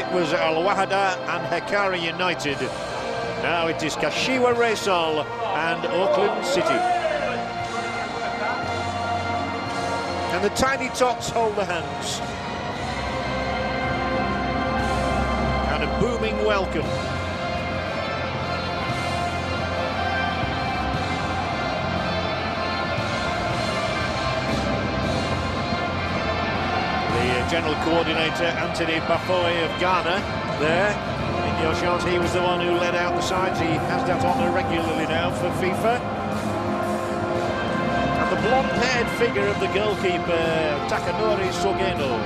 it was Al Wahda and Hekari United. Now it is Kashiwa Reysol and Auckland City. And the Tiny Tots hold the hands. And a booming welcome. The General Coordinator, Anthony Bafoy of Ghana, there in the Oceania. He was the one who led out the sides. He has that honour regularly now for FIFA. And the blonde-haired figure of the goalkeeper, Takanori Sogeno,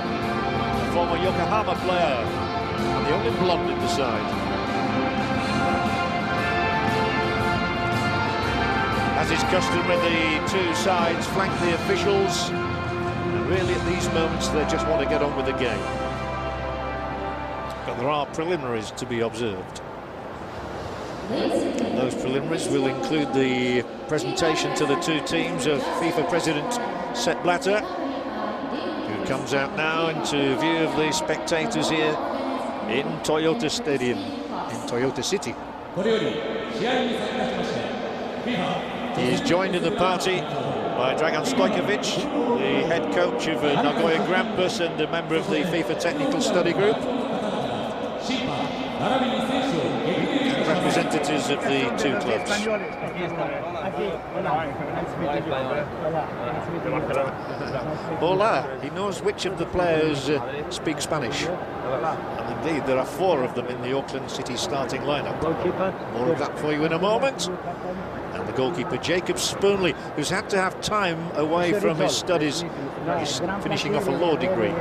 former Yokohama player, and the only blonde in the side. As is customary, the two sides flank the officials. And really, at these moments, they just want to get on with the game. But there are preliminaries to be observed. And those preliminaries will include the presentation to the two teams of FIFA President Sepp Blatter, who comes out now into view of the spectators here in Toyota Stadium, in Toyota City. He is joined in the party by Dragan Stojkovic, the head coach of Nagoya Grampus and a member of the FIFA Technical Study Group. And representatives of the two clubs. Hola, he knows which of the players speak Spanish. And indeed, there are 4 of them in the Auckland City starting lineup. More of that for you in a moment. And the goalkeeper, Jacob Spoonley, who's had to have time away from his studies. He's finishing off a law degree.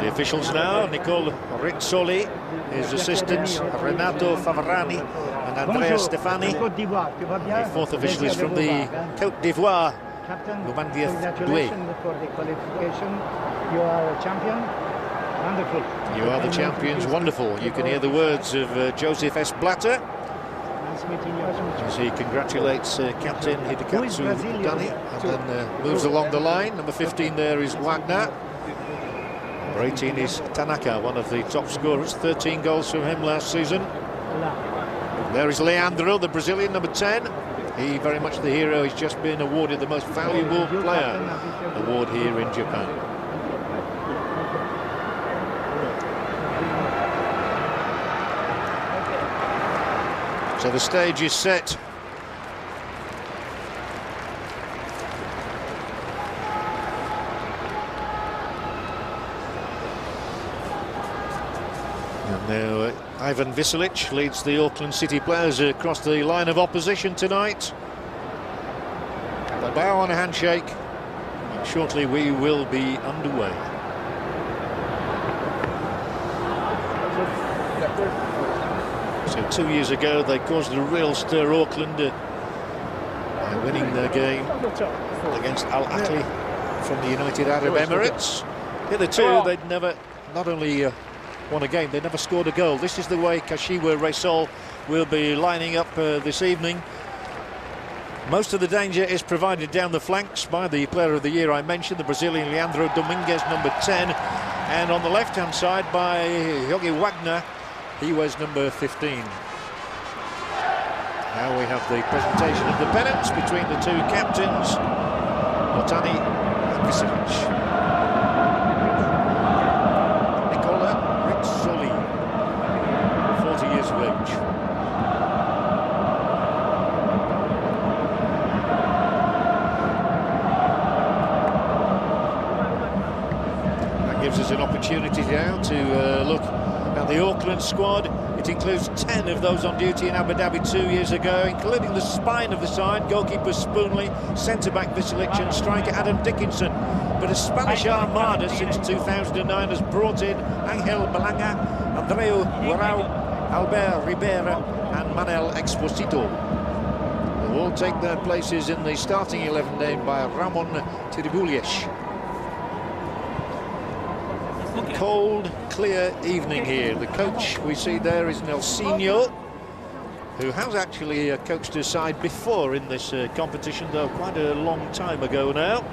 The officials now, Nicole Rizzoli, his assistants, Renato Favarani and Andrea Stefani. The 4th official is from the Côte d'Ivoire, Lumandia Doué. You are a champion. Wonderful. You are the champions, wonderful. You can hear the words of Joseph S. Blatter as he congratulates Captain Hidekatsu Dani and then moves along the line. Number 15 there is Wagner. Number 18 is Tanaka, one of the top scorers, 13 goals from him last season. There is Leandro, the Brazilian, number 10. He very much the hero. He's just been awarded the most valuable player award here in Japan. So the stage is set. And now Ivan Viselic leads the Auckland City players across the line of opposition tonight. They bow on a handshake, and shortly we will be underway. So 2 years ago they caused a real stir, Auckland, by winning their game against Al Ahly from the United Arab Emirates. Hitherto they'd never not only won a game, they never scored a goal. This is the way Kashiwa Reysol will be lining up this evening. Most of the danger is provided down the flanks by the player of the year I mentioned, the Brazilian Leandro Dominguez, number 10, and on the left-hand side by Yogi Wagner. He wears number 15. Now we have the presentation of the pennants between the two captains, Otani and Viselic. Nicola Rizzoli, 40 years of age. That gives us an opportunity now to look at the Auckland squad. It includes 10 of those on duty in Abu Dhabi 2 years ago, including the spine of the side, goalkeeper Spoonley, centre-back Viselic and striker Adam Dickinson. But a Spanish armada since 2009 has brought in Angel Belanga, Andreu Guarau, Albert Ribera and Manel Exposito. They'll all take their places in the starting 11 named by Ramon Tiribuliesh. Cold, clear evening here. The coach we see there is Nelsinho, who has actually coached his side before in this competition, though quite a long time ago now.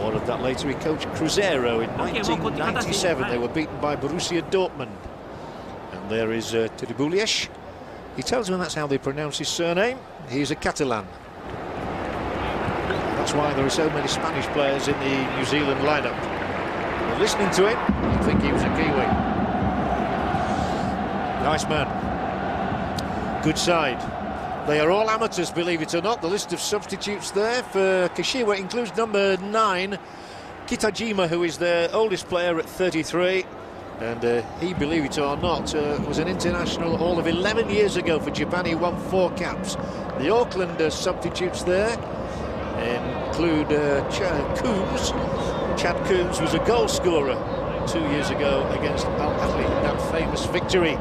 More of that later. He coached Cruzeiro in 1997. They were beaten by Borussia Dortmund. And there is Tribulies. He tells me that's how they pronounce his surname. He's a Catalan. That's why there are so many Spanish players in the New Zealand lineup. But listening to him, you'd think he was a Kiwi. Nice man. Good side. They are all amateurs, believe it or not. The list of substitutes there for Kashiwa includes number 9, Kitajima, who is their oldest player at 33. And he, believe it or not, was an international all of 11 years ago for Japan. He won 4 caps. The Auckland substitutes there include Coombs. Chad Coombs was a goal scorer 2 years ago against Al-Ahly in that famous victory.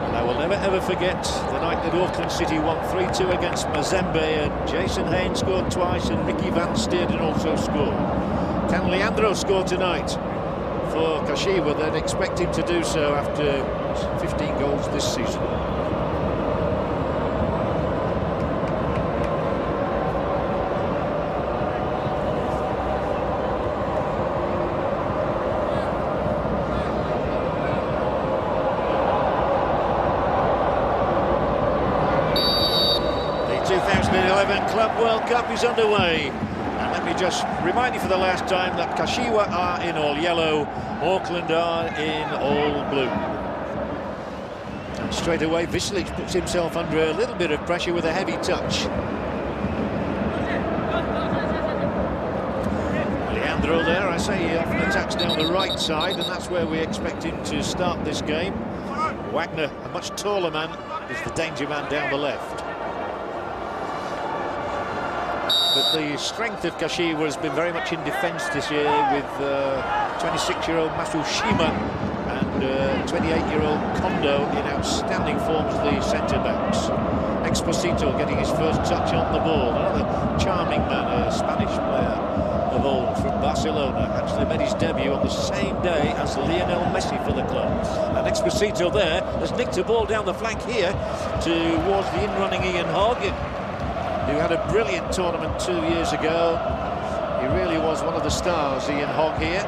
And I will never ever forget the night that Auckland City won 3-2 against Mazembe, and Jason Haynes scored twice and Ricky Van Steerden also scored. Can Leandro score tonight for Kashiwa? They'd expect him to do so after 15 goals this season. The 2011 Club World Cup is underway. And let me just remind you for the last time that Kashiwa are in all yellow, Auckland are in all blue. And straight away, Vislic puts himself under a little bit of pressure with a heavy touch. Leandro there, I say he often attacks down the right side, and that's where we expect him to start this game. Wagner, a much taller man, is the danger man down the left. But the strength of Kashiwa has been very much in defence this year, with 26-year-old Masushima and 28-year-old Kondo in outstanding form as the centre-backs. Exposito getting his first touch on the ball. Another charming man, a Spanish player of old from Barcelona, actually made his debut on the same day as Lionel Messi for the club. And Exposito there has nicked a ball down the flank here towards the in-running Ian Hogg, who had a brilliant tournament 2 years ago. He really was one of the stars, Ian Hogg here.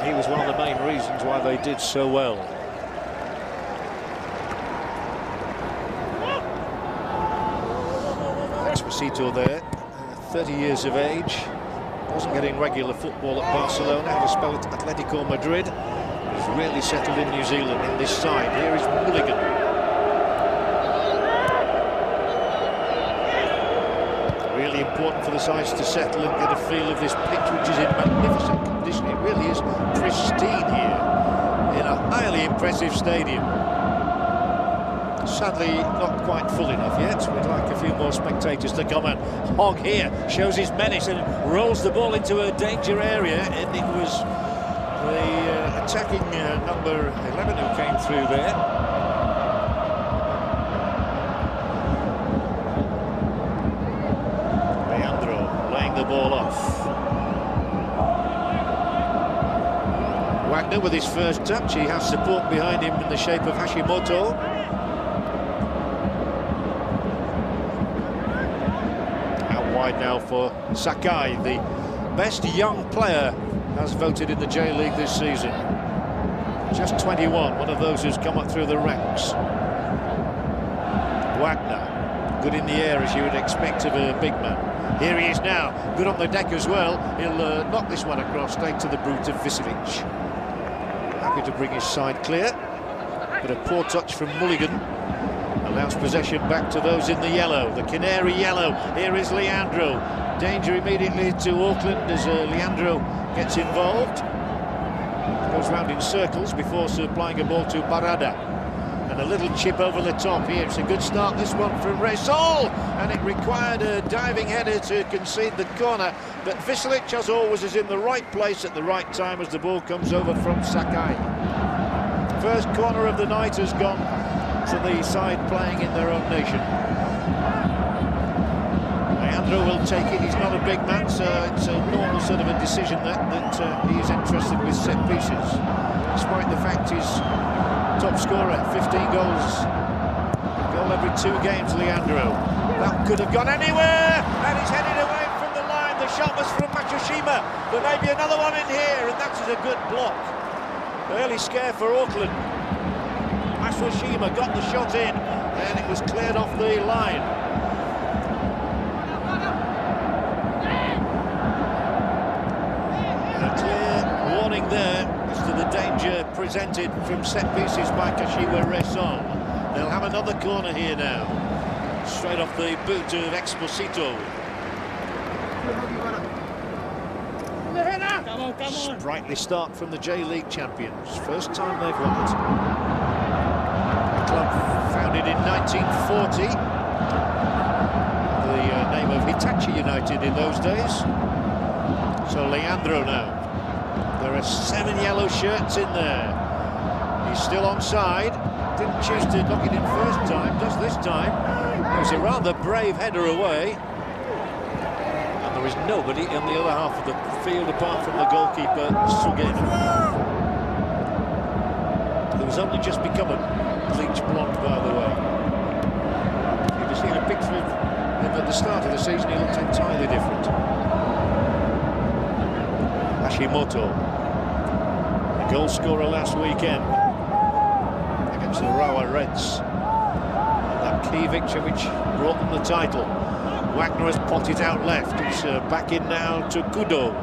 He was one of the main reasons why they did so well. Exposito there, 30 years of age, wasn't getting regular football at Barcelona, had a spell at Atletico Madrid. He's really settled in New Zealand in this side. Here is Mulligan. Really important for the sides to settle and get a feel of this pitch, which is in magnificent condition. It really is pristine here in a highly impressive stadium. Sadly, not quite full enough yet. We'd like a few more spectators to come in. Hogg here shows his menace and rolls the ball into a danger area, and it was the attacking number 11 who came through there. The ball off. Wagner with his first touch. He has support behind him in the shape of Hashimoto. Out wide now for Sakai, the best young player, has voted in the J-League this season. Just 21, one of those who's come up through the ranks. Wagner, good in the air as you would expect of a big man. Here he is now, good on the deck as well. He'll knock this one across straight to the boot of Vislic. Happy to bring his side clear, but a poor touch from Mulligan allows possession back to those in the yellow, the canary yellow. Here is Leandro. Danger immediately to Auckland as Leandro gets involved. Goes round in circles before supplying a ball to Barada. And a little chip over the top here. It's a good start, this one, from Reysol, and it required a diving header to concede the corner, but Vislic, as always, is in the right place at the right time as the ball comes over from Sakai. First corner of the night has gone to the side playing in their own nation. Leandro will take it. He's not a big man, so it's a normal sort of a decision that he is interested with set pieces, despite the fact he's top scorer, 15 goals. Goal every 2 games, Leandro. That could have gone anywhere, and he's headed away from the line. The shot was from Matsushima. There may be another one in here, and that is a good block. Early scare for Auckland. Matsushima got the shot in, and it was cleared off the line. A clear warning there as to the danger presented from set pieces by Kashiwa Reysol. They'll have another corner here now. Straight off the boot of Exposito. Sprightly start from the J-League champions. First time they've won it. The club founded in 1940. The name of Hitachi United in those days. So Leandro now. There are 7 yellow shirts in there. He's still onside. Didn't choose to knock it in first time, does this time. It was a rather brave header away. And there was nobody in the other half of the field apart from the goalkeeper, Sugeno, who's only just become a bleach blonde, by the way. You've just seen a picture of him at the start of the season. He looked entirely different. Hashimoto, the goal scorer last weekend against the Rawa Reds. And that key victory which brought them the title. Wagner has potted out left. It's back in now to Kudo.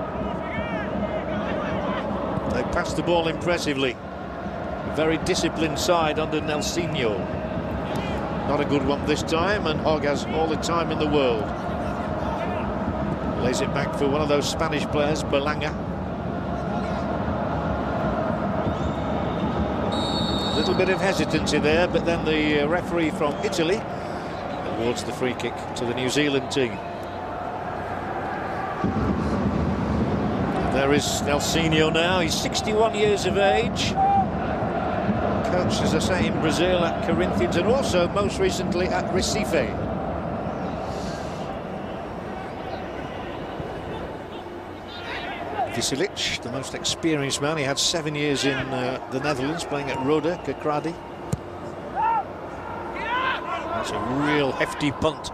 They passed the ball impressively. A very disciplined side under Nelsinho. Not a good one this time, and Hogg has all the time in the world. Lays it back for one of those Spanish players, Belanga. A little bit of hesitancy there, but then the referee from Italy awards the free kick to the New Zealand team. There is Nelsinho now. He's 61 years of age. Coached, as I say, in Brazil at Corinthians and also most recently at Recife. Visilic, the most experienced man. He had 7 years in the Netherlands playing at Roda Kerkrade. That's a real hefty punt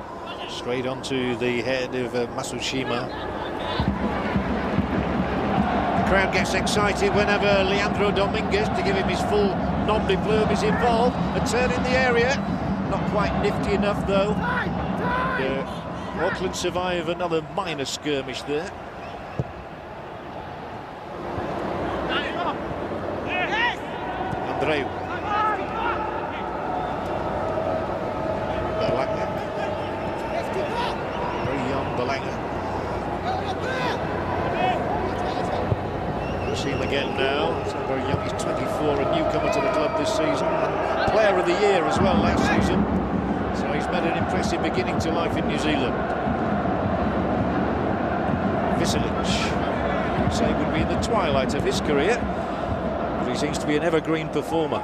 straight onto the head of Matsushima. The crowd gets excited whenever Leandro Dominguez, to give him his full nom de plume, is involved. A turn in the area, not quite nifty enough though. Auckland survive another minor skirmish there. Andreu. Belanga. Very young Belanga. We'll see him again now. He's not very young, he's 24, a newcomer to the club this season. And player of the year as well last season. So he's made an impressive beginning to life in New Zealand. Visilic, I'd say, would be in the twilight of his career. But he seems to be an evergreen performer.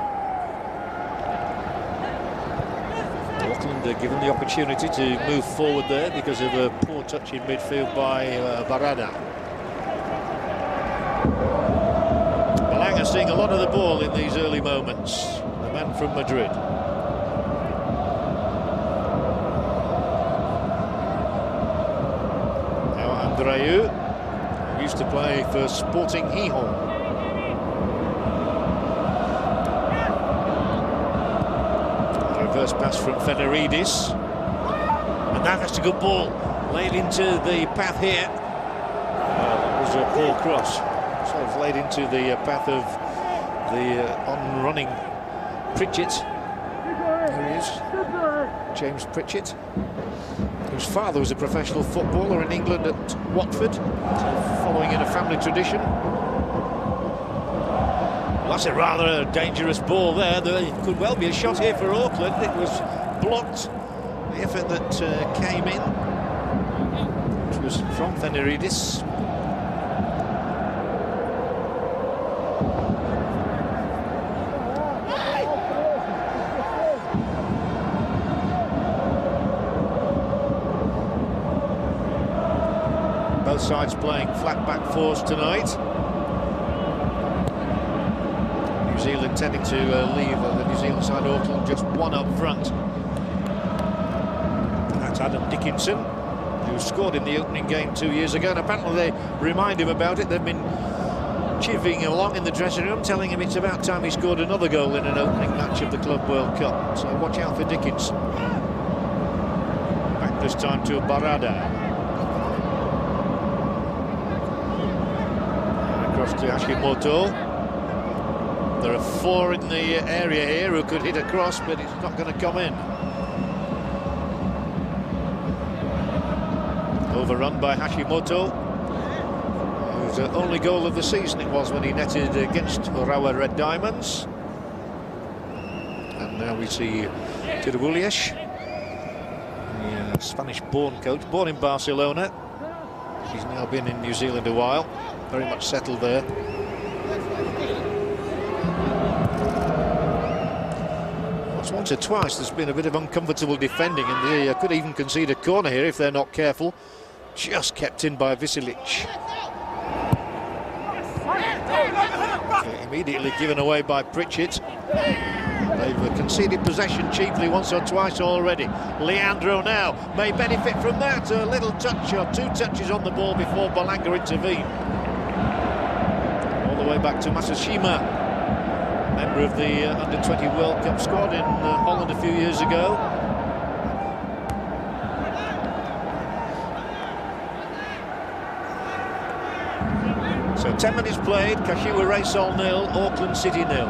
Auckland are given the opportunity to move forward there because of a poor touch in midfield by Barada. Belanga seeing a lot of the ball in these early moments. The man from Madrid. Now Andreu, who used to play for Sporting Gijón. Reverse pass from Feneridis, and that's a good ball laid into the path here. That was a poor cross, sort of laid into the path of the on-running Pritchett. There he is, James Pritchett, whose father was a professional footballer in England at Watford, following in a family tradition. That's a rather dangerous ball there. There could well be a shot here for Auckland. It was blocked. The effort that came in, which was from Feneridis. Both sides playing flat back fours tonight. New Zealand tending to leave the New Zealand side, Auckland, just one up front. Adam Dickinson, who scored in the opening game 2 years ago, and apparently they remind him about it. They've been chivying along in the dressing room, telling him it's about time he scored another goal in an opening match of the Club World Cup. So watch out for Dickinson. Back this time to Barada. Across to Hashimoto. There are 4 in the area here who could hit a cross, but it's not going to come in. Overrun by Hashimoto, whose only goal of the season it was when he netted against Urawa Red Diamonds. And now we see Tirubulies, the Spanish-born coach, born in Barcelona. He's now been in New Zealand a while, very much settled there. Once or twice there's been a bit of uncomfortable defending, and they could even concede a corner here if they're not careful. Just kept in by Veselic. Immediately given away by Pritchett. They've conceded possession cheaply once or twice already. Leandro now may benefit from that. A little touch or 2 touches on the ball before Balanga intervened. All the way back to Masashima, member of the Under-20 World Cup squad in Holland a few years ago. So 10 minutes played, Kashiwa Reysol 0, Auckland City 0.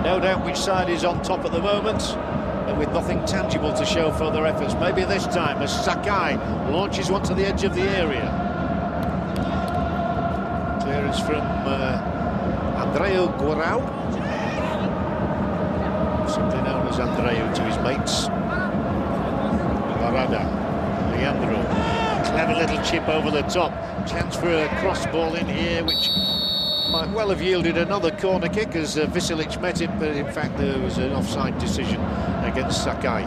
No doubt which side is on top at the moment, but with nothing tangible to show for their efforts. Maybe this time as Sakai launches one to the edge of the area. Clearance from Andreu Guarau, simply known as Andreu to his mates. Barada, Leandro, clever little chip over the top. Chance for a cross ball in here, which might well have yielded another corner kick as Veselic met it, but in fact there was an offside decision against Sakai.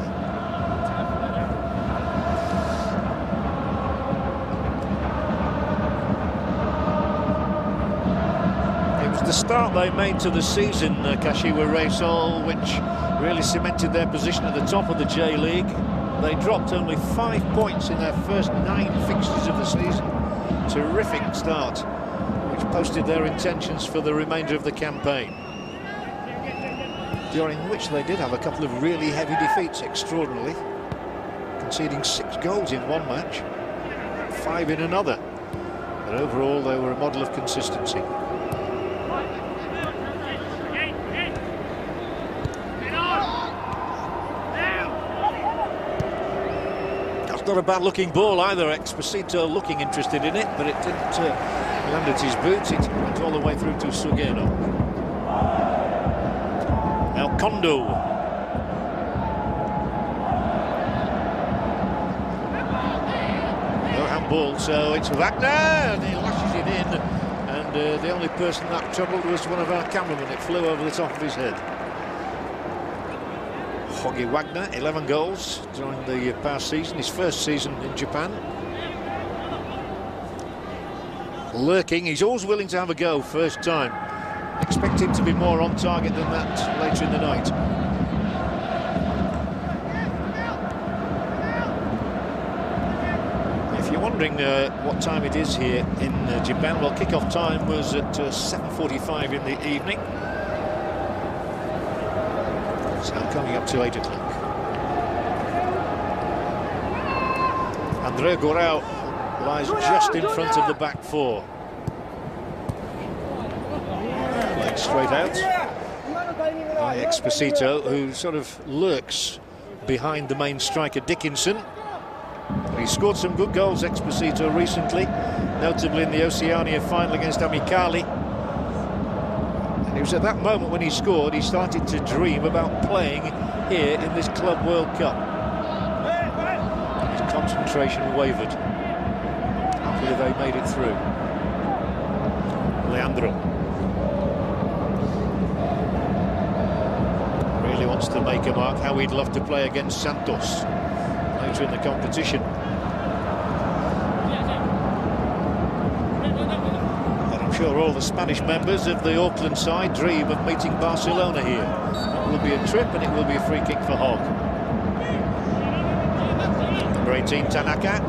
The start they made to the season, Kashiwa Reysol, which really cemented their position at the top of the J-League. They dropped only 5 points in their first 9 fixtures of the season. Terrific start, which posted their intentions for the remainder of the campaign, during which they did have a couple of really heavy defeats, extraordinarily, conceding 6 goals in one match, 5 in another. But overall they were a model of consistency. Not a bad looking ball either. Exposito looking interested in it, but it didn't land at his boots. It went all the way through to Sugeno. Now Kondo. No handball, so it's Wagner, and he lashes it in. And the only person that troubled was one of our cameramen. It flew over the top of his head. Hoggy Wagner, 11 goals during the past season, his first season in Japan. Lurking, he's always willing to have a go first time. Expect him to be more on target than that later in the night. If you're wondering what time it is here in Japan, well, kick-off time was at 7:45 in the evening. So coming up to 8 o'clock. Andreu Guarau lies just in front of the back 4. Playing straight out by Exposito, who sort of lurks behind the main striker Dickinson. He scored some good goals, Exposito, recently, notably in the Oceania final against Amicali. And it was at that moment when he scored, he started to dream about playing here in this Club World Cup. His concentration wavered. Happily they made it through. Leandro really wants to make a mark. How he'd love to play against Santos later in the competition. Sure, all the Spanish members of the Auckland side dream of meeting Barcelona here. It will be a trip, and it will be a free kick for Hogg. Number 18, Tanaka.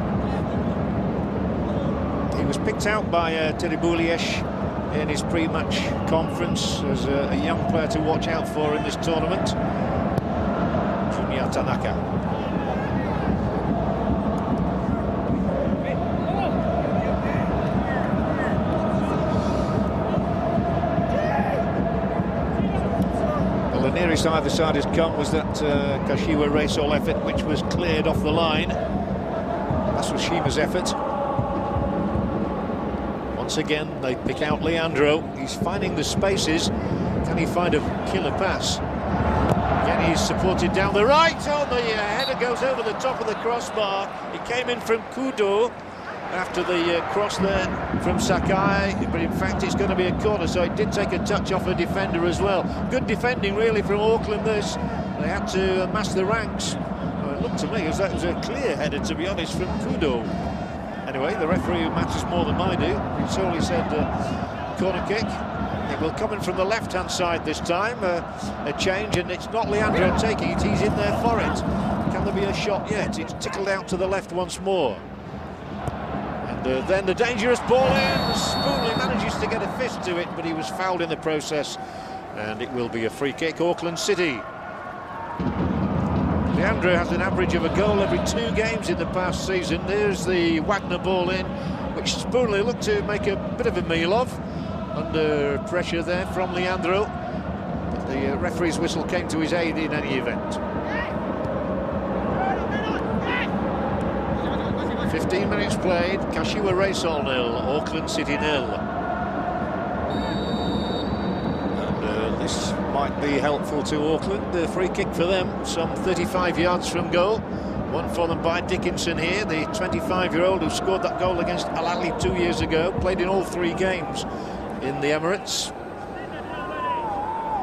He was picked out by Tiribuliesh in his pre-match conference as a young player to watch out for in this tournament. Junya Tanaka. Well, the nearest either side has come was that Kashiwa Reysol effort, which was cleared off the line. Masushima effort. Once again, they pick out Leandro. He's finding the spaces. Can he find a killer pass? Again, he's supported down the right. Oh, the header goes over the top of the crossbar. He came in from Kudo after the cross there from Sakai. But in fact, it's going to be a corner, so it did take a touch off a defender as well. Good defending, really, from Auckland, this. They had to mass the ranks. Well, it looked to me as that was a clear header, to be honest, from Kudo. Anyway, the referee, who matters more than I do, solely said corner kick. It will come in from the left-hand side this time, a change, and it's not Leandro taking it, he's in there for it. Can there be a shot yet? It's tickled out to the left once more. And then the dangerous ball in. Spoonley manages to get a fist to it, but he was fouled in the process, and it will be a free kick, Auckland City. Leandro has an average of a goal every 2 games in the past season. There's the Wagner ball in, which Spoonley looked to make a bit of a meal of. Under pressure there from Leandro. But the referee's whistle came to his aid in any event. 15 minutes played, Kashiwa Reysol 0, Auckland City 0. This might be helpful to Auckland. The free kick for them, some 35 yards from goal. One for them by Dickinson here, the 25-year-old who scored that goal against Al Ahly 2 years ago. Played in all 3 games in the Emirates.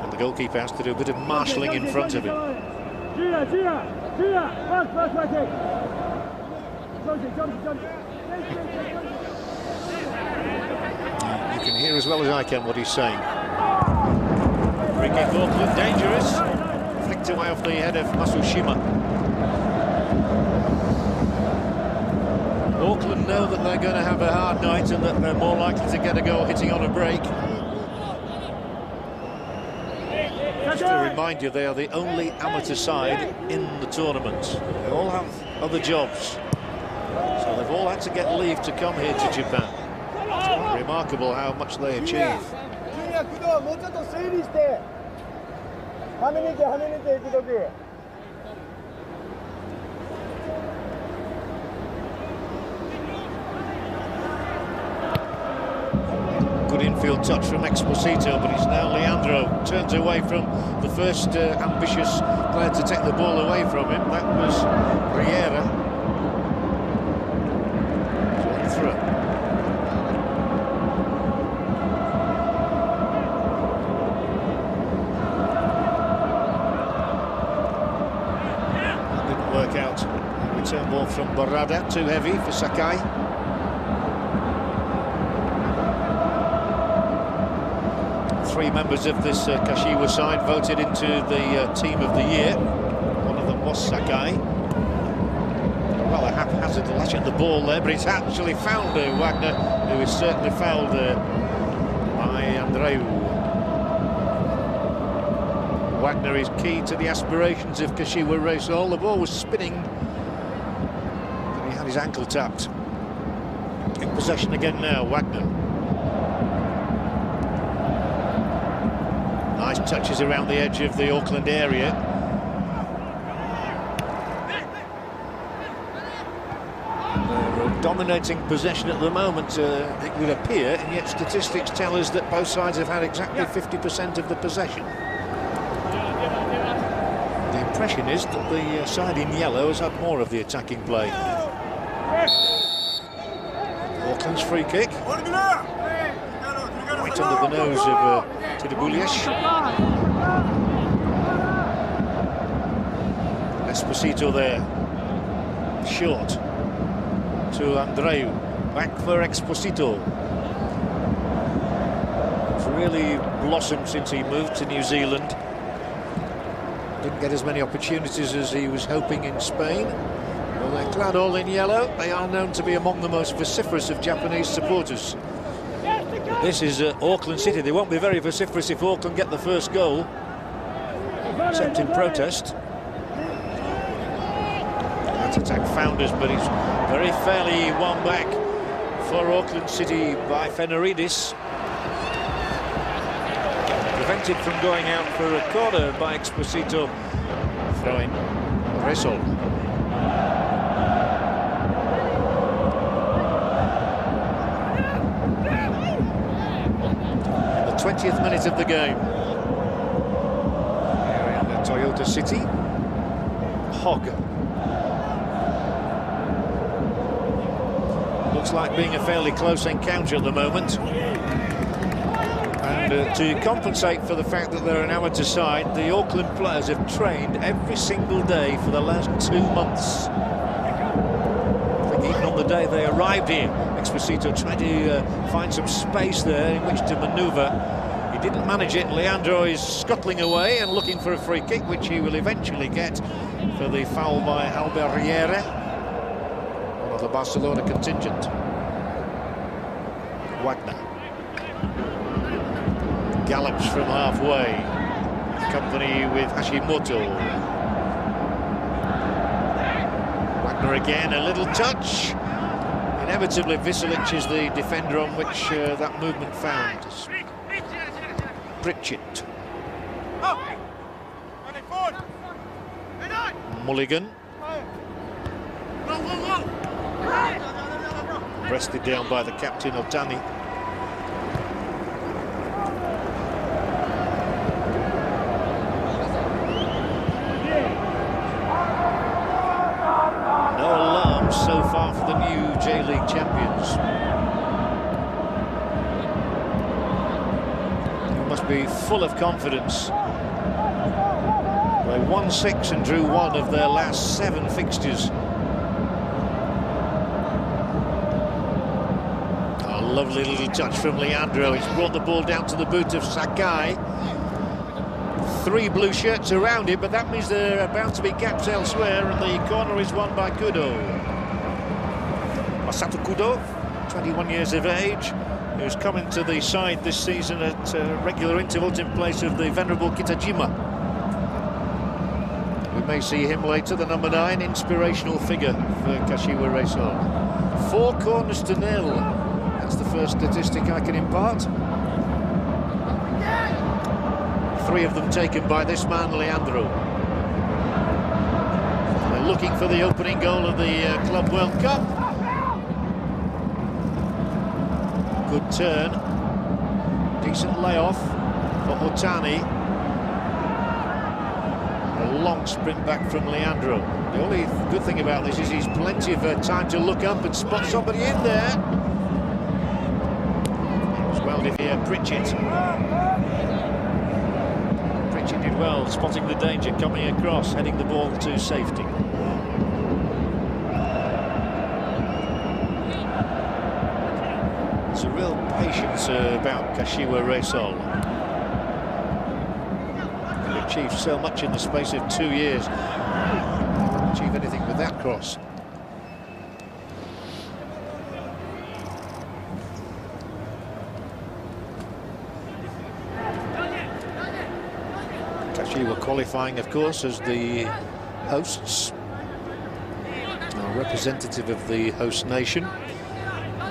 And the goalkeeper has to do a bit of marshalling in front of him. You can hear as well as I can what he's saying. Free kick, Auckland, dangerous. Flicked away off the head of Masushima. Auckland know that they're going to have a hard night and that they're more likely to get a goal hitting on a break. Just to remind you, they are the only amateur side in the tournament. They all have other jobs. So they've all had to get leave to come here to Japan. It's quite remarkable how much they achieve. Good infield touch from Exposito, but it's now Leandro. Turns away from the first ambitious player to take the ball away from him. That was Riera. On through. That didn't work out. Return ball from Barada, too heavy for Sakai. Three members of this Kashiwa side voted into the team of the year. One of them was Sakai. Well, a haphazard lash at the ball there, but it's actually found Wagner, who is certainly fouled by Andreu. Wagner is key to the aspirations of Kashiwa Reysol. The ball was spinning, but he had his ankle tapped. In possession again now, Wagner. Nice touches around the edge of the Auckland area. They're dominating possession at the moment, it would appear, and yet statistics tell us that both sides have had exactly 50% of the possession. The impression is that the side in yellow has had more of the attacking play. Auckland's free kick. Right under the nose of Tiribuliesh. Esposito there. Short to Andreu. Back for Exposito. It's really blossomed since he moved to New Zealand. Didn't get as many opportunities as he was hoping in Spain. Well, they're clad all in yellow. They are known to be among the most vociferous of Japanese supporters. This is Auckland City. They won't be very vociferous if Auckland get the first goal, except in protest. That attack found us, but it's very fairly won back for Auckland City by Fenoridis. Prevented from going out for a corner by Exposito. Throwing Reysol. The 20th minute of the game. Here in the Toyota City. Hogg. Looks like being a fairly close encounter at the moment. And to compensate for the fact that they're an amateur side, the Auckland players have trained every single day for the last 2 months. I think even on the day they arrived here, Exposito tried to find some space there in which to manoeuvre. He didn't manage it. Leandro is scuttling away and looking for a free kick, which he will eventually get for the foul by Alberriere, one of the Barcelona contingent. Wagner gallops from halfway, company with Hashimoto. Wagner again, a little touch. Inevitably, Visolic is the defender on which that movement found. Pritchett. Mulligan. Breasted down by the captain, Otani. So far for the new J-League champions. You must be full of confidence. They won 6 and drew 1 of their last 7 fixtures. A lovely little touch from Leandro. He's brought the ball down to the boot of Sakai. 3 blue shirts around it, but that means there are bound to be gaps elsewhere, and the corner is won by Kudo. Masato Kudo, 21 years of age, who's come into the side this season at regular intervals in place of the venerable Kitajima. We may see him later, the number 9, inspirational figure for Kashiwa Reysol. 4 corners to 0. That's the first statistic I can impart. 3 of them taken by this man, Leandro. They're looking for the opening goal of the Club World Cup. Good turn. Decent layoff for Otani. A long sprint back from Leandro. The only good thing about this is he's plenty of time to look up and spot somebody in there. As well if here, Pritchett. Pritchett did well, spotting the danger coming across, heading the ball to safety. There's a real patience about Kashiwa Reysol. They achieved so much in the space of 2 years. Didn't achieve anything with that cross. Kashiwa qualifying, of course, as the hosts, representative of the host nation.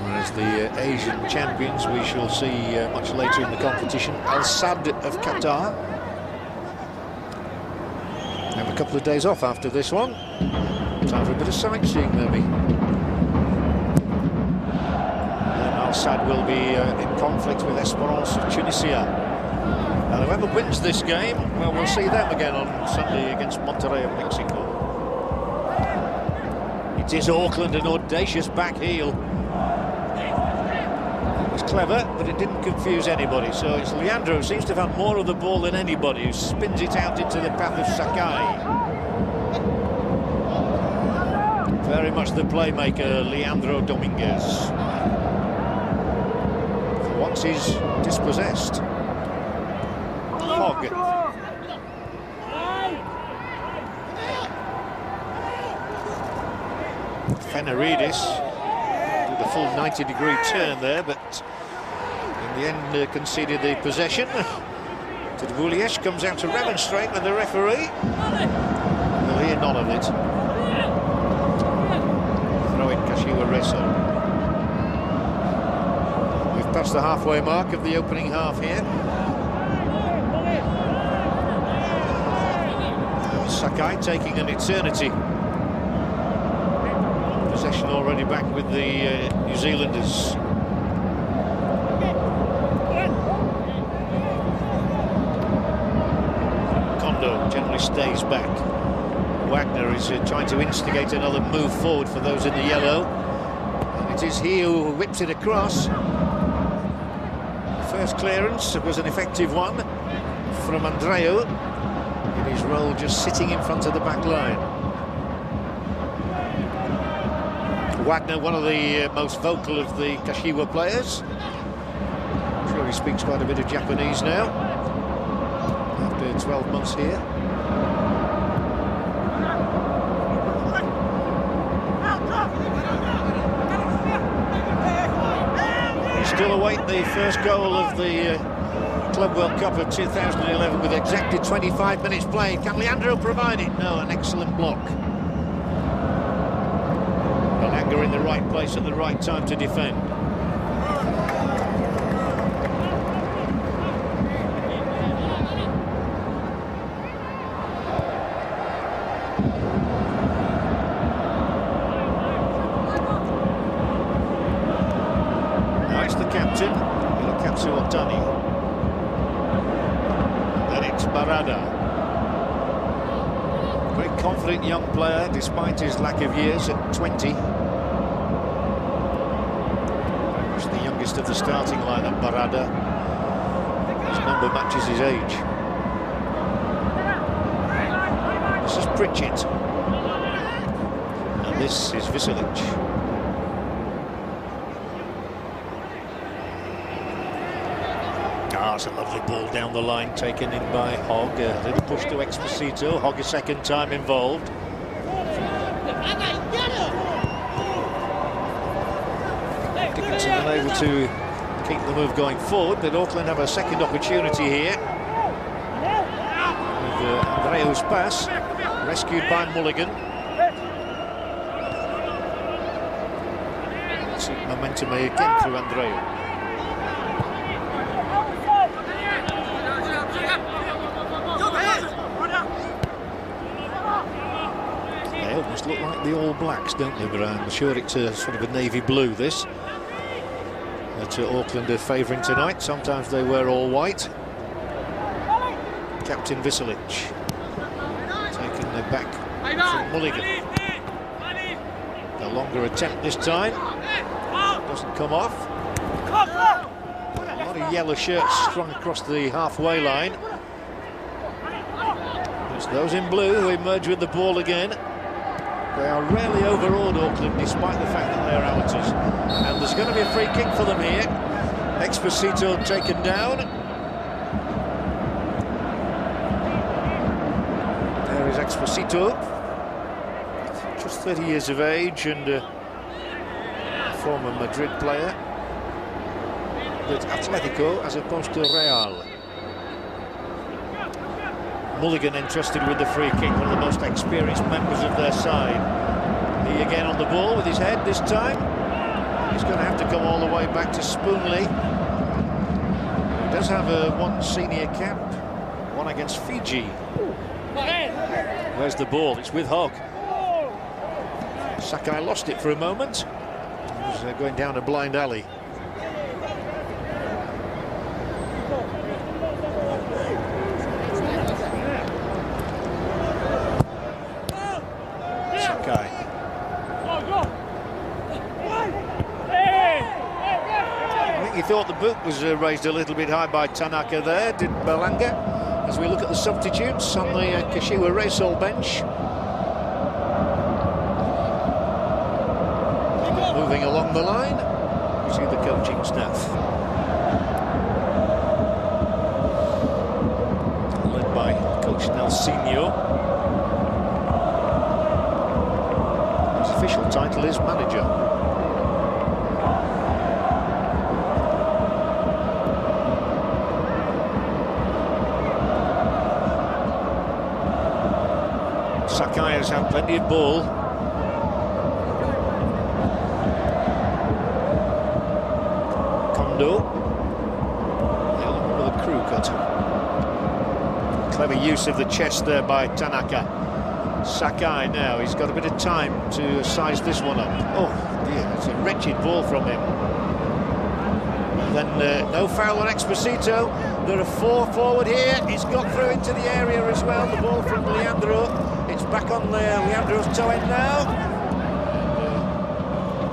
Whereas the Asian champions we shall see much later in the competition, Al Sadd of Qatar. Have a couple of days off after this one. Time for a bit of sightseeing maybe. And Al Sadd will be in conflict with Esperance of Tunisia. And whoever wins this game, well, we'll see them again on Sunday against Monterrey of Mexico. It is Auckland, an audacious back heel. Clever, but it didn't confuse anybody. So it's Leandro who seems to have had more of the ball than anybody, who spins it out into the path of Sakai. Very much the playmaker, Leandro Dominguez. For once he's dispossessed. Hogg. Fenneridis did the full 90-degree turn there, but in the end conceded the possession. Tadbuliesh comes out to remonstrate with the referee. We'll hear none of it. Throw in Kashiwa Reysol. We've passed the halfway mark of the opening half here. Sakai taking an eternity. Possession already back with the New Zealanders. Kondo generally stays back. Wagner is trying to instigate another move forward for those in the yellow. And it is he who whips it across. The first clearance was an effective one from Andreu, in his role just sitting in front of the back line. Wagner, one of the most vocal of the Kashiwa players. I'm sure he speaks quite a bit of Japanese now, after 12 months here. We still await the first goal of the Club World Cup of 2011 with exactly 25 minutes played. Can Leandro provide it? No, an excellent block. Belanga in the right place at the right time to defend. Now it's the captain, Otani. Barada. Very confident young player despite his lack of years at 20. He's the youngest of the starting lineup, Barada. His number matches his age. This is Pritchett. And this is Visolic. It's a lovely ball down the line taken in by Hogg. A little push to Exposito. Hogg a second time involved. Dickinson unable to keep the move going forward, but Auckland have a second opportunity here. With Andreu's pass, rescued by Mulligan. See momentum again through Andreu. Almost look like the All Blacks, don't they? But I'm sure it's sort of a navy blue, this. That Auckland are favouring tonight. Sometimes they wear all white. Captain Visolic taking the back from Mulligan. A longer attempt this time. Doesn't come off. A lot of yellow shirts strung across the halfway line. It's those in blue who emerge with the ball again. They are rarely overawed, Auckland, despite the fact that they're amateurs. And there's going to be a free kick for them here. Exposito taken down. There is Exposito. Just 30 years of age and a former Madrid player. But Atletico as opposed to Real. Mulligan entrusted with the free kick, one of the most experienced members of their side. He again on the ball with his head this time. He's going to have to come all the way back to Spoonley. He does have one senior cap, one against Fiji. Where's the ball? It's with Hogg. Sakai lost it for a moment. He was going down a blind alley. He thought the boot was raised a little bit high by Tanaka there, did Belanga. As we look at the substitutes on the Kashiwa Reysol bench. Moving along the line, you see the coaching staff. Led by Coach Nelsinho. official title is manager. Sakai has had plenty of ball. Kondo. With a crew cut. Clever use of the chest there by Tanaka. Sakai now, he's got a bit of time to size this one up. Oh dear, it's a wretched ball from him. And then no foul on Exposito. There are 4 forward here. He's got through into the area as well. The ball from Leandro. It's back on Leandro's toe end now.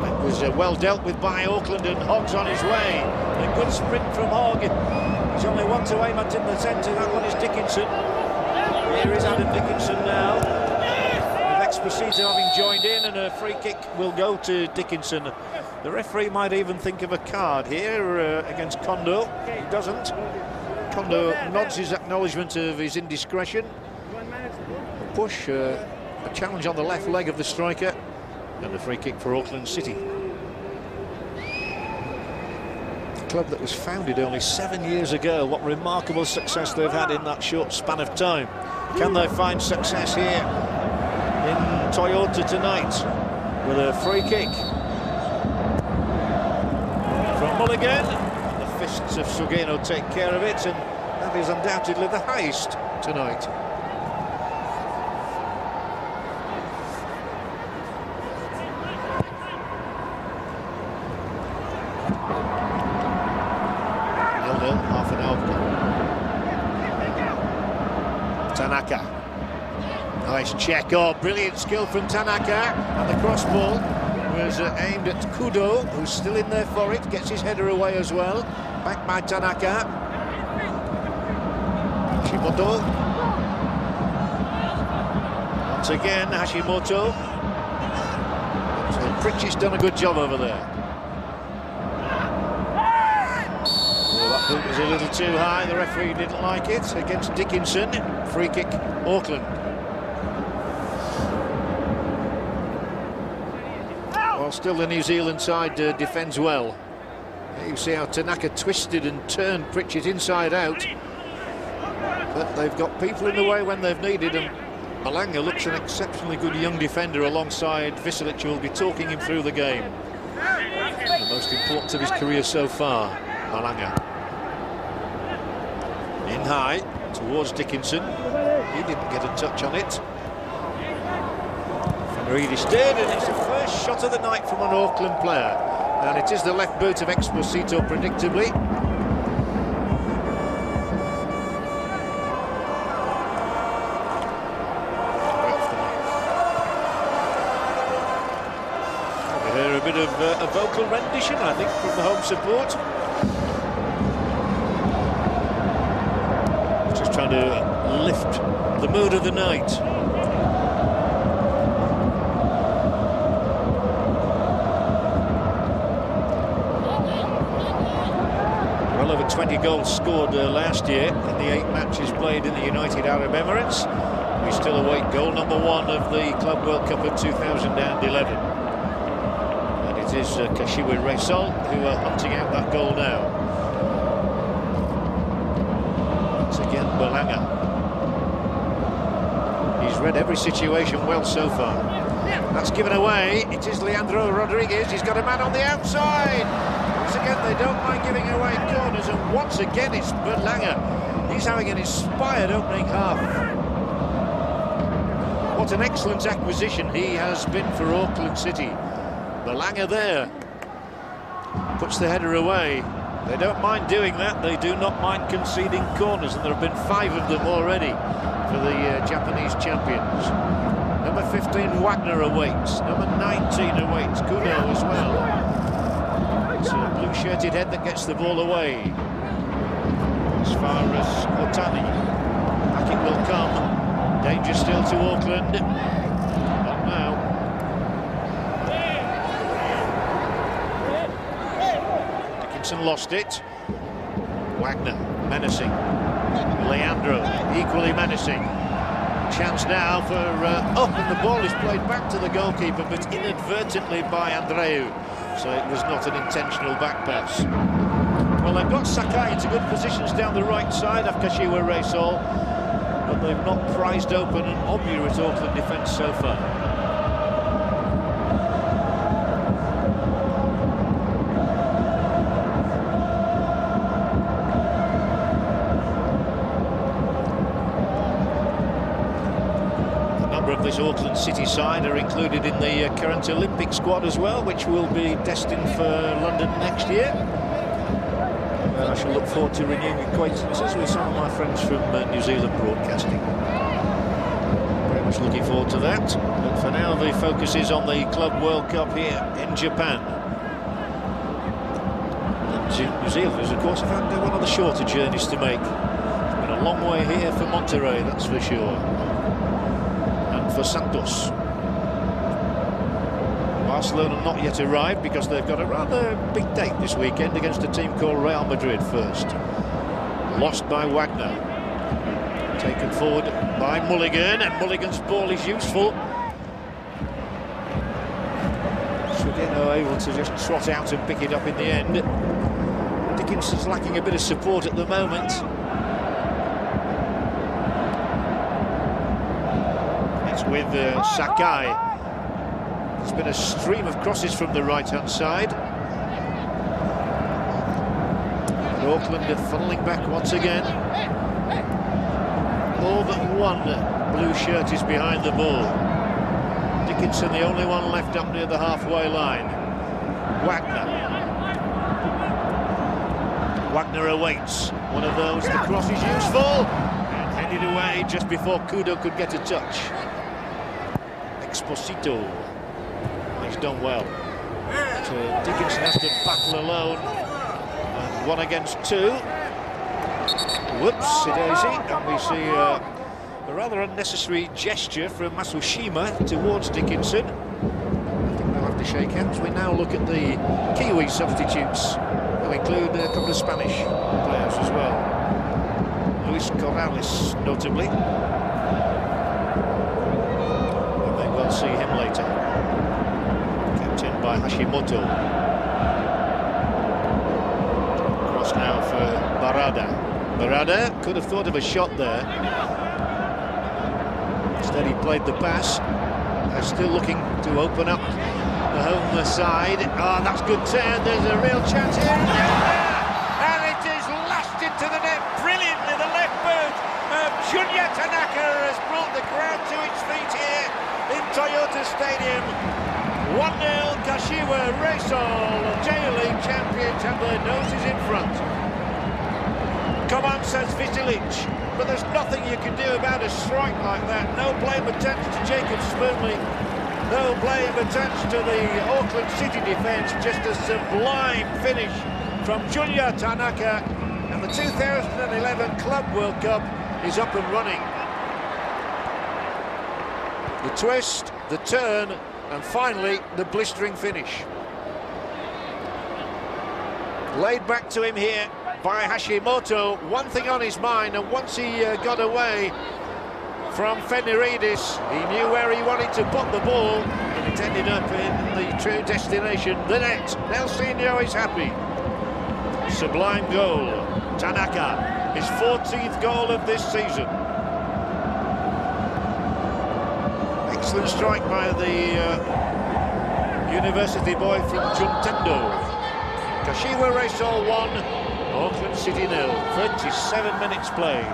And, it was well dealt with by Auckland, and Hogg's on his way. A good sprint from Hogg. He's only one to aim at in the centre. That one is Dickinson. Here is Adam Dickinson now. With Exposito having joined in, and a free kick will go to Dickinson. The referee might even think of a card here against Kondo. He doesn't. Kondo nods his acknowledgement of his indiscretion. A push, a challenge on the left leg of the striker, and a free kick for Auckland City. The club that was founded only 7 years ago. What remarkable success they've had in that short span of time. Can they find success here in Toyota tonight with a free kick from Mulligan? The fists of Sugeno take care of it, and that is undoubtedly the highest tonight. Half an hour. Tanaka. Nice check. Oh, brilliant skill from Tanaka. And the cross ball was aimed at Kudo, who's still in there for it. Gets his header away as well. Back by Tanaka. Hashimoto. Once again, Hashimoto. So Pritchard's done a good job over there. It was a little too high, the referee didn't like it, against Dickinson. Free kick, Auckland. While still the New Zealand side defends well. You see how Tanaka twisted and turned Pritchard inside out. But they've got people in the way when they've needed, and Malanga looks an exceptionally good young defender alongside Viselic, who will be talking him through the game. The most important of his career so far, Malanga. In high, towards Dickinson. He didn't get a touch on it. Van Riedis did, and it's the first shot of the night from an Auckland player. And it is the left boot of Exposito, predictably. We hear a bit of a vocal rendition, I think, from the home support. Trying to lift the mood of the night. Well over 20 goals scored last year in the 8 matches played in the United Arab Emirates. We still await goal number 1 of the Club World Cup of 2011. And it is Kashiwa Reysol who are hunting out that goal now. Again, Malanga. He's read every situation well so far. That's given away. It is Leandro Rodriguez. He's got a man on the outside. Once again, they don't mind giving away corners, and once again, it's Malanga. He's having an inspired opening half. What an excellent acquisition he has been for Auckland City. Malanga there. Puts the header away. They don't mind doing that. They do not mind conceding corners, and there have been 5 of them already for the Japanese champions. Number 15, Wagner awaits. Number 19 awaits. Kudo as well. It's a blue-shirted head that gets the ball away. As far as Otani. Back it will come. Danger still to Auckland. Not now. Lost it. Wagner menacing. Leandro equally menacing. Chance now for and the ball is played back to the goalkeeper, but inadvertently by Andreu, so it was not an intentional back pass. Well, they've got Sakai into good positions down the right side of Kashiwa Reysol, but they've not prized open an obdurate Auckland defence so far. Of this Auckland City side are included in the current Olympic squad as well, which will be destined for London next year. I shall look forward to renewing acquaintances with some of my friends from New Zealand broadcasting. Very much looking forward to that. But for now, the focus is on the Club World Cup here in Japan. And New Zealanders, of course, have had one of the shorter journeys to make. It's been a long way here for Monterrey, that's for sure. For Santos. Barcelona not yet arrived because they've got a rather big date this weekend against a team called Real Madrid first. Lost by Wagner. Taken forward by Mulligan, and Mulligan's ball is useful. Sugeno able to just trot out and pick it up in the end. Dickinson's lacking a bit of support at the moment. With Sakai. There's been a stream of crosses from the right-hand side. And Auckland are funneling back once again. All but one blue shirt is behind the ball. Dickinson, the only one left up near the halfway line. Wagner awaits. One of those, the cross is useful. And headed away just before Kudo could get a touch. Esposito. He's done well. So Dickinson has to battle alone. And 1 against 2. Whoops, daisy. And we see a rather unnecessary gesture from Matsushima towards Dickinson. I think they'll have to shake hands. We now look at the Kiwi substitutes, who include a couple of Spanish players as well. Luis Corrales, notably. We'll see him later. Captained by Hashimoto. Cross now for Barada. Barada could have thought of a shot there. Instead he played the pass. They're still looking to open up the home side. Oh, that's good turn. There's a real chance here. And it is lashed into the net brilliantly. The left boot of Junya Tanaka has brought the crowd to its feet here in Toyota Stadium. 1-0 Kashiwa Reysol, J-League champions, have their noses in front. Come on, says Vitilic, but there's nothing you can do about a strike like that. No blame attached to Jacob Spoonley, no blame attached to the Auckland City defence, just a sublime finish from Junya Tanaka, and the 2011 Club World Cup is up and running. The twist, the turn, and finally the blistering finish. Laid back to him here by Hashimoto. One thing on his mind, and once he got away from Fenneridis, he knew where he wanted to put the ball, and it ended up in the true destination, the net. Nelsinho is happy. Sublime goal. Tanaka, his 14th goal of this season. Excellent strike by the university boy from Juntendo. Kashiwa Reysol 1, Auckland City 0. 37 minutes played.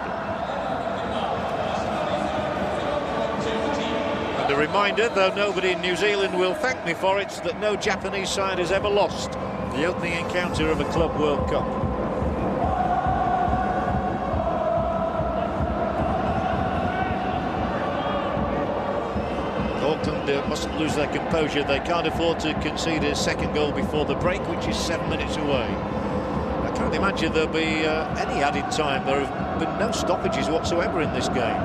And a reminder, though nobody in New Zealand will thank me for it, that no Japanese side has ever lost the opening encounter of a Club World Cup. Auckland mustn't lose their composure. They can't afford to concede a second goal before the break, which is 7 minutes away. I can't imagine there'll be any added time. There have been no stoppages whatsoever in this game.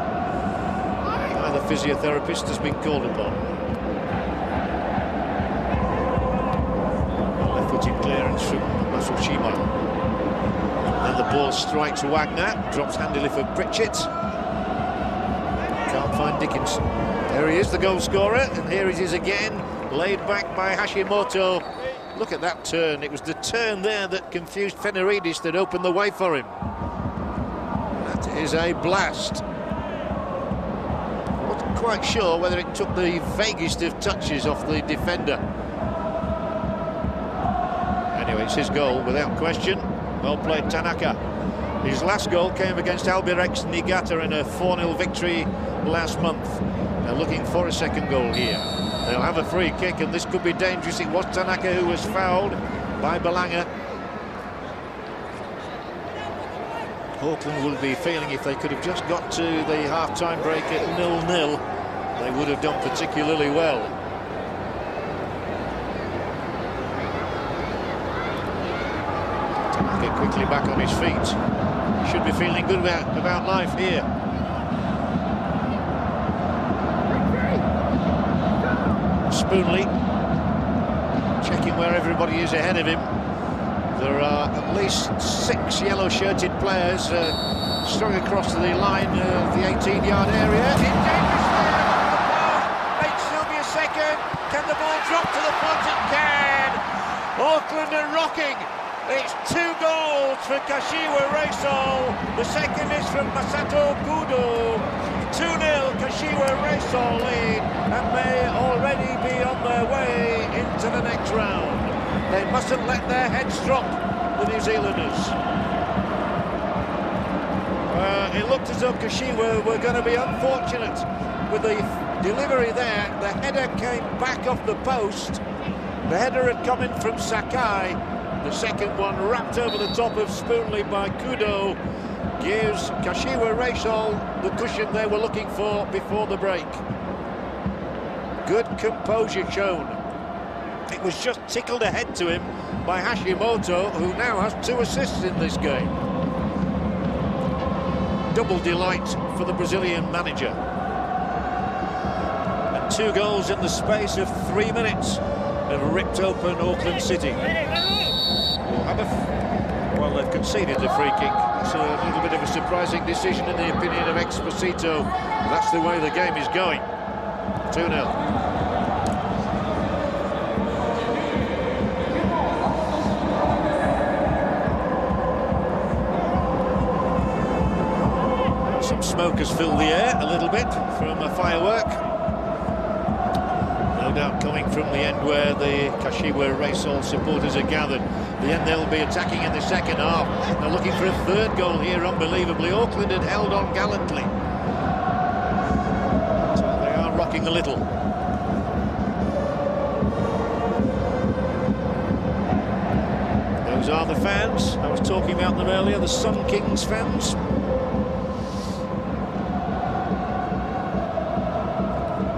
Neither physiotherapist has been called upon. Left-footed clearance from Matsushima. And the ball strikes Wagner, drops handily for Pritchett. Can't find Ian Dickinson. There he is, the goal scorer, and here it is again, laid back by Hashimoto. Look at that turn. It was the turn there that confused Fenneridis that opened the way for him. That is a blast. Wasn't quite sure whether it took the vaguest of touches off the defender. Anyway, it's his goal without question. Well played, Tanaka. His last goal came against Albirex Niigata in a 4-0 victory last month. They're looking for a second goal here. They'll have a free kick, and this could be dangerous. It was Tanaka who was fouled by Balanga. Auckland will be feeling if they could have just got to the half-time break at 0-0, they would have done particularly well. Tanaka quickly back on his feet. Should be feeling good about life here. Spoonley checking where everybody is ahead of him. There are at least 6 yellow-shirted players strung across the line of the 18-yard area. In dangerous there, makes Sylvia second. Can the ball drop to the foot? It can. Auckland are rocking. It's 2 goals for Kashiwa Reysol. The second is from Masato Kudo. 2-0 Kashiwa Reysol lead, and may already be on their way into the next round. They mustn't let their heads drop, the New Zealanders. It looked as though Kashiwa were going to be unfortunate with the delivery there. The header came back off the post. The header had come in from Sakai. The second one wrapped over the top of Spoonley by Kudo gives Kashiwa Reysol the cushion they were looking for before the break. Good composure shown. It was just tickled ahead to him by Hashimoto, who now has 2 assists in this game. Double delight for the Brazilian manager. And 2 goals in the space of 3 minutes have ripped open Auckland City. Well, they've conceded the free kick. It's a little bit of a surprising decision in the opinion of Exposito. That's the way the game is going. 2-0. Some smoke has filled the air a little bit from a firework. No doubt coming from the end where the Kashiwa Reysol supporters are gathered. The end they'll be attacking in the second half. They're looking for a 3rd goal here, unbelievably. Auckland had held on gallantly. So they are rocking a little. Those are the fans. I was talking about them earlier, the Sun Kings fans.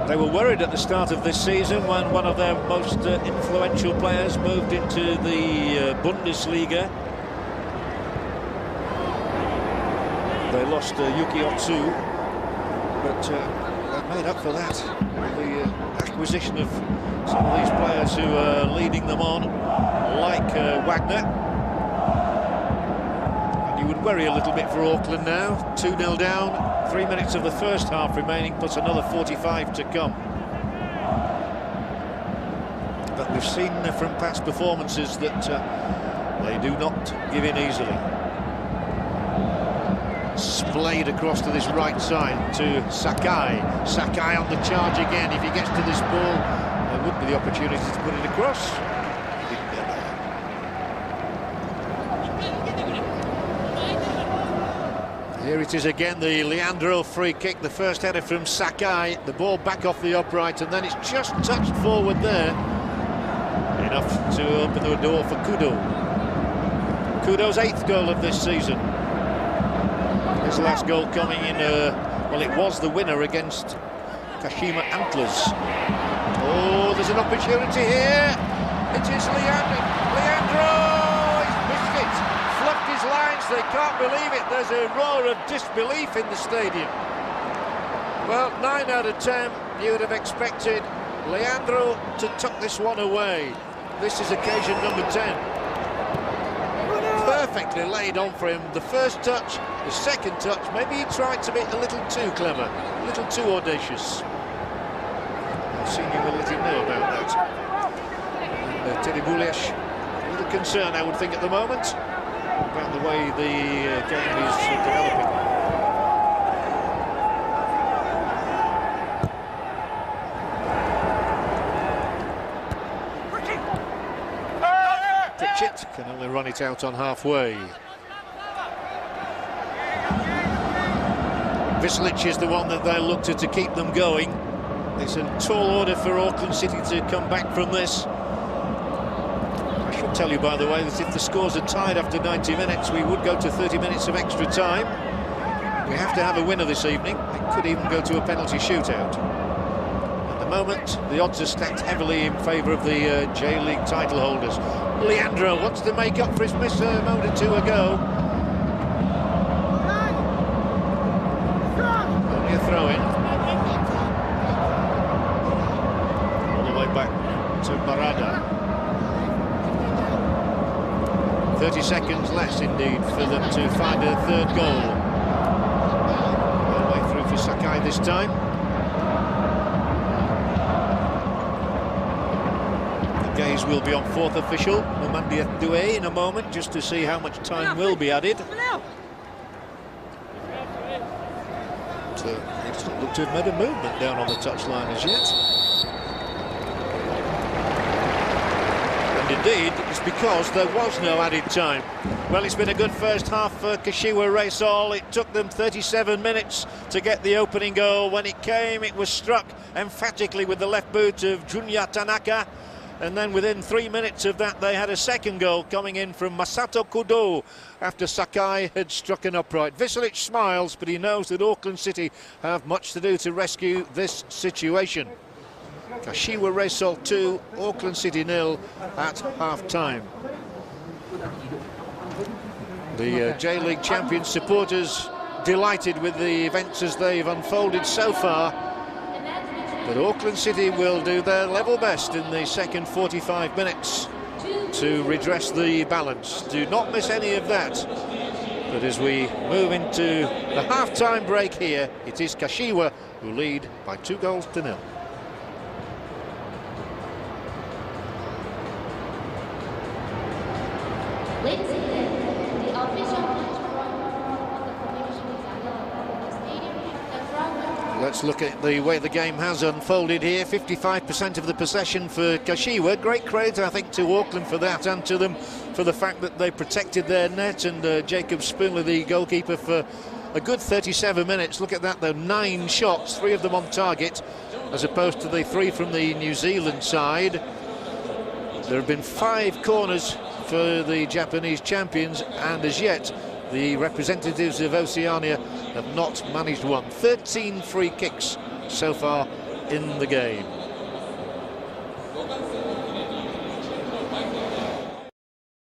They were worried at the start of this season when one of their most influential players moved into the Bundesliga. They lost Yuki Otsu, but they've made up for that with the acquisition of some of these players who are leading them on, like Wagner. And you would worry a little bit for Auckland now. 2-0 down. 3 minutes of the first half remaining, plus another 45 to come. But we've seen from past performances that they do not give in easily. Splayed across to this right side to Sakai. Sakai on the charge again. If he gets to this ball, there would be the opportunity to put it across. Didn't get there. Here it is again, the Leandro free kick, the first header from Sakai, the ball back off the upright, and then it's just touched forward there. Enough to open the door for Kudo. Kudo's 8th goal of this season. His last goal coming in, well, it was the winner against Kashima Antlers. Oh, there's an opportunity here. It is Leandro! He's missed it. Fluffed his lines, they can't believe it. There's a roar of disbelief in the stadium. Well, 9 out of 10, you would have expected Leandro to tuck this one away. This is occasion number 10. Perfect. perfectly laid on for him. The first touch, the second touch, maybe he tried to be a little too clever, a little too audacious. Senior will let him know about that. And Teddy Boulesh, a little concerned, I would think, at the moment about the way the game is developing. Pitch it, can only run it out on halfway. Vislic is the one that they'll look to keep them going. It's a tall order for Auckland City to come back from this. I should tell you, by the way, that if the scores are tied after 90 minutes, we would go to 30 minutes of extra time. We have to have a winner this evening. It could even go to a penalty shootout. At the moment, the odds are stacked heavily in favour of the J-League title holders. Leandro wants to make up for his miss a moment or two ago. Only a throw-in. Back to Barada. 30 seconds less indeed for them to find a third goal. All the way through for Sakai this time. The gaze will be on fourth official, Mumandia Due, in a moment, just to see how much time will be added. But, he doesn't look to have made a movement down on the touchline as yet. Indeed, it's because there was no added time. Well, it's been a good first half for Kashiwa Reysol. It took them 37 minutes to get the opening goal. When it came, it was struck emphatically with the left boot of Junya Tanaka. And then within 3 minutes of that, they had a second goal coming in from Masato Kudo after Sakai had struck an upright. Vislic smiles, but he knows that Auckland City have much to do to rescue this situation. Kashiwa Reysol 2, Auckland City 0 at half-time. The J-League champion supporters delighted with the events as they've unfolded so far. But Auckland City will do their level best in the second 45 minutes to redress the balance. Do not miss any of that. But as we move into the half-time break here, it is Kashiwa who lead by 2-0. Let's look at the way the game has unfolded here. 55% of the possession for Kashiwa. Great credit, I think, to Auckland for that, and to them for the fact that they protected their net, and Jacob Spooner, the goalkeeper, for a good 37 minutes. Look at that, though, 9 shots, 3 of them on target, as opposed to the 3 from the New Zealand side. There have been 5 corners for the Japanese champions, and as yet the representatives of Oceania have not managed one. 13 free kicks so far in the game.